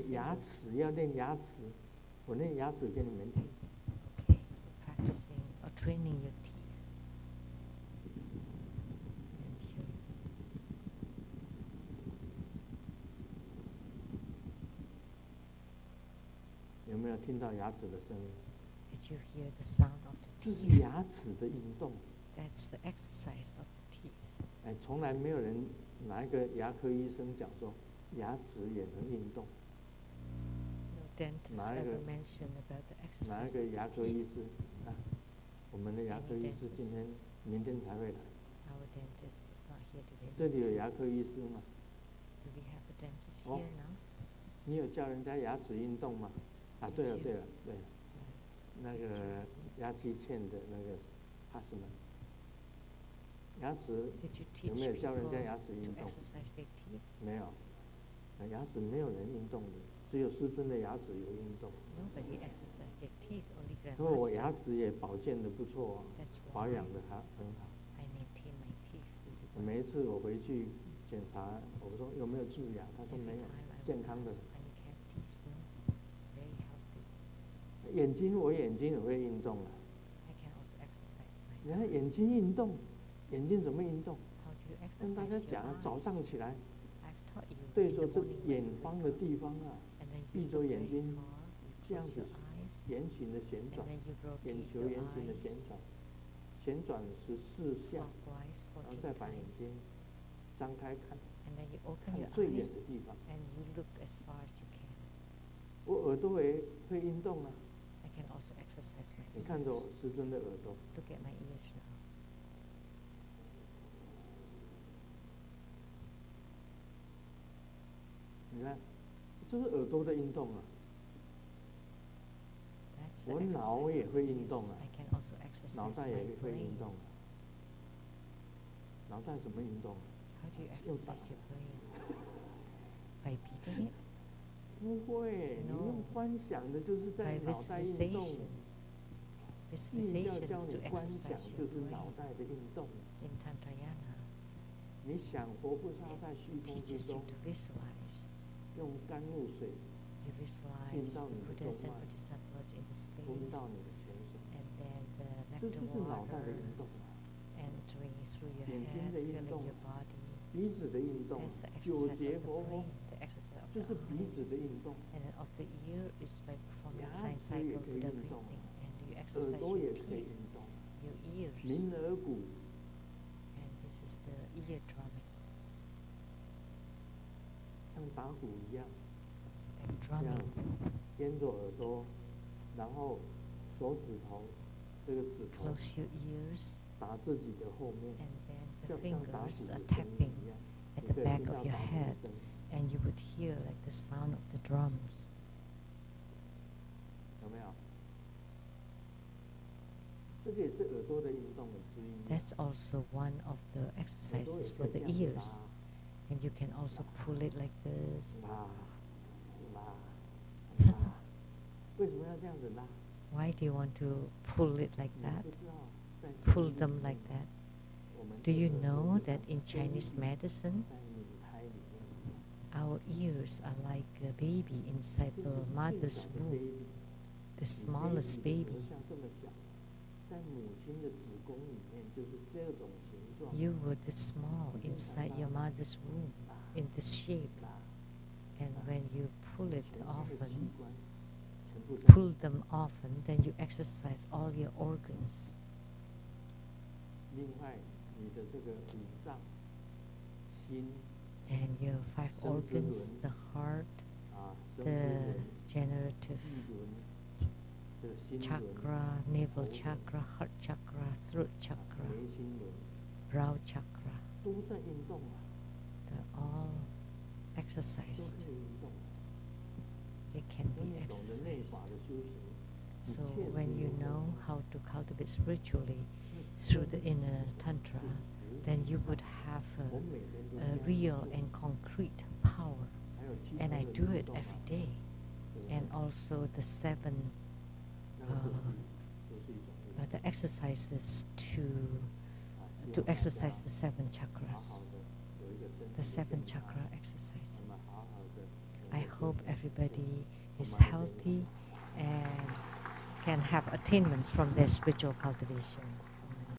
牙齿要练牙齿，我练牙齿给你们听。Okay, practicing or training your teeth. Let me show you. 有没有听到牙齿的声音？ Did you hear the sound of the 这 teeth? 是牙齿的运动。That's the exercise of the teeth. 从来没有人哪一个牙科医生讲说牙齿也能运动。No dentist ever mentioned about the exercise. 哪一个牙科医师啊？我们的牙科医师明天才会来。Our dentist is not here today. 这里有牙科医师吗？ Do we have a dentist here now? 你有教人家牙齿运动吗？对了，那个牙期欠的那个哈什么？牙齿有没有教人家牙齿运动？没有，牙齿没有人运动的，只有师尊的牙齿有运动。因为我牙齿也保健的不错，保养的还很好。每一次我回去检查，我说有没有蛀牙，他说没有，健康的。眼睛也会运动啊。你看眼睛运动，眼睛怎么运动？跟大家讲，早上起来，对着这眼方的地方啊，闭着眼睛，这样子圆形的旋转，眼球圆形的旋转，旋转14下，然后再把眼睛张开看，看最远的地方。我耳朵也会运动啊。你看着师尊的耳朵。Look at my ears now. 你看，这是耳朵的运动啊。我脑也会运动啊，脑袋也会运动啊。脑袋怎么运动啊？用打的。By beating it? 不会，你用观想的，就是在脑袋运动。密教教你观想，就是脑袋的运动。你想活菩萨在虚空之中，用甘露水进到你的动脉，通到你的全身，这就是脑袋的运动啊。眼睛的运动，鼻子的运动，九节佛，就是鼻子的运动。ears by performing 牙 flying 齿也 cycle 可以 with the 运动， breathing, and you 耳 exercise 朵 your 也可以 teeth, 运动， your ears, 鸣耳骨 and this is the ear drumming, 像打鼓一样， like 这样 drumming. 沿着耳朵，然后手指头这个指头 Close your ears, 打自己的后面， and then the 就像打鼓 fingers 的 are 声音 tapping 一样， at 你 the 可以 back 听 of 到 your 打鼓 head, 的声音， and you would hear like the sound of the drums. 有没有？这个也是耳朵的运动的之一。 That's also one of the 耳朵也 exercises 可 for 以 the 这样子 ears, and you can also pull it like this. 拉，拉，拉，为什么要这样子拉？ Why do you want to pull it like 你 that? 不知道在 Pull 中医 them 里面 like that. 我们 Do you 的耳朵 know 就 that 像 in Chinese baby medicine, 在母胎里面， our ears are like a baby inside 这 the 是最 mother's 小的 womb, baby， the 你 smallest baby 的 baby. 头像这么小，在母亲的子宫里面就是这种形状， You were this small inside your mother's womb, in this shape, 拉， and when you pull it 全身的器 often, 官全部在 pull them often, then you exercise all your organs. 另外，你的这个五脏、心 And your 5 生殖 organs, 轮 the heart, 啊，生殖 the 轮、 generative 气轮、这个心轮、 chakra, navel chakra, heart chakra, throat 啊 chakra, 眉心轮 brow chakra, 都在运动啊， they're all 都 exercised. 可以运动。 They can 当 be 你懂得内 exercised. 法的修行， So when you know how to cultivate spiritually through the inner tantra, then you would have 我每天都 a 这样 real 做 and concrete power. 还有其 And 他 I 的 do 运 it 动 every 啊， day. 对不对 And also the 7那个就是一种运动 the exercises 啊，希 to 望大家 exercise the 7好 chakras, 好的有一个身体 the 的 7健康 chakra 那么 exercises. 好好的 I 能够 hope 健康 everybody is 慢慢地 healthy and can have attainments from their spiritual cultivation.